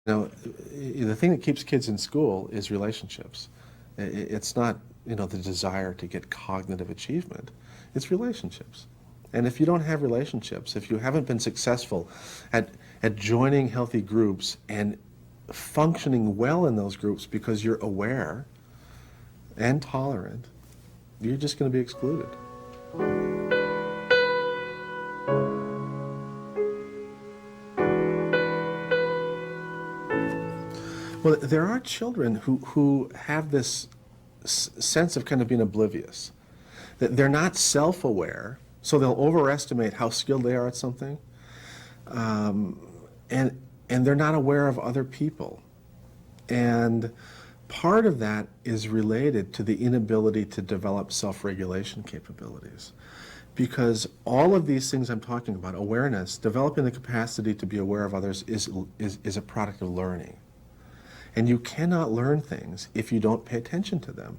You know, the thing that keeps kids in school is relationships. It's not, the desire to get cognitive achievement. It's relationships. And if you don't have relationships, if you haven't been successful at joining healthy groups and functioning well in those groups because you're aware and tolerant, you're just going to be excluded. Well, there are children who have this sense of kind of being oblivious. That they're not self-aware, so they'll overestimate how skilled they are at something, and they're not aware of other people. And part of that is related to the inability to develop self-regulation capabilities. Because all of these things I'm talking about, awareness, developing the capacity to be aware of others is a product of learning. And you cannot learn things if you don't pay attention to them.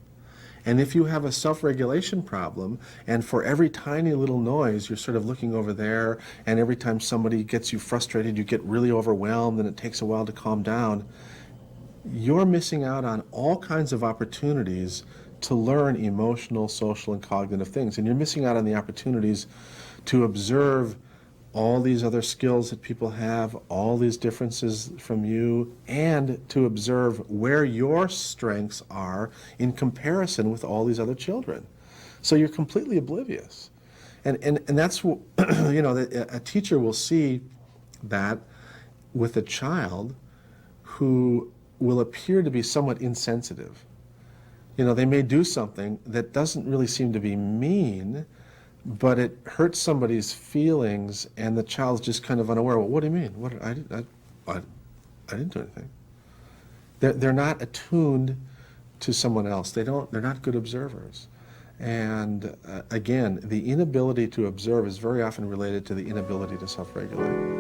And if you have a self-regulation problem, and for every tiny little noise, you're sort of looking over there, and every time somebody gets you frustrated, you get really overwhelmed, and it takes a while to calm down, you're missing out on all kinds of opportunities to learn emotional, social, and cognitive things. And you're missing out on the opportunities to observe all these other skills that people have, all these differences from you, and to observe where your strengths are in comparison with all these other children. So you're completely oblivious. And that's what, a teacher will see that with a child who will appear to be somewhat insensitive. They may do something that doesn't really seem to be mean, but it hurts somebody's feelings, and the child's just kind of unaware. Well, what do you mean? I didn't do anything. They're not attuned to someone else. They're not good observers. And again, the inability to observe is very often related to the inability to self-regulate.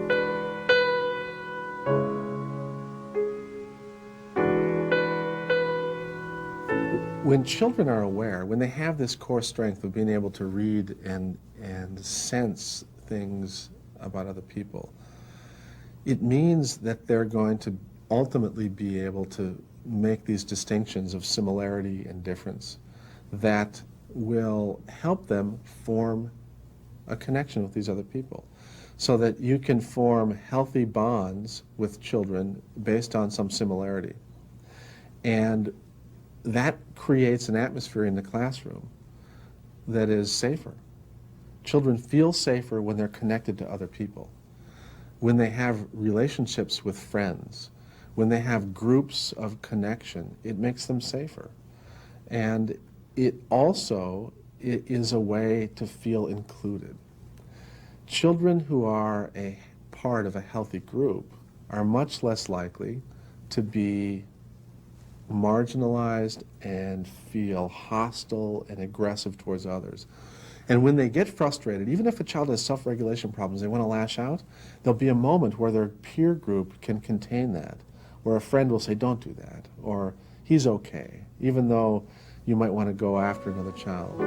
When children are aware, when they have this core strength of being able to read and sense things about other people, it means that they're going to ultimately be able to make these distinctions of similarity and difference that will help them form a connection with these other people, so that you can form healthy bonds with children based on some similarity. And that creates an atmosphere in the classroom that is safer. Children feel safer when they're connected to other people, when they have relationships with friends, when they have groups of connection. It makes them safer. And it also is a way to feel included. Children who are a part of a healthy group are much less likely to be marginalized and feel hostile and aggressive towards others. And when they get frustrated, even if a child has self-regulation problems, they want to lash out, there'll be a moment where their peer group can contain that, where a friend will say, don't do that, or he's okay, even though you might want to go after another child.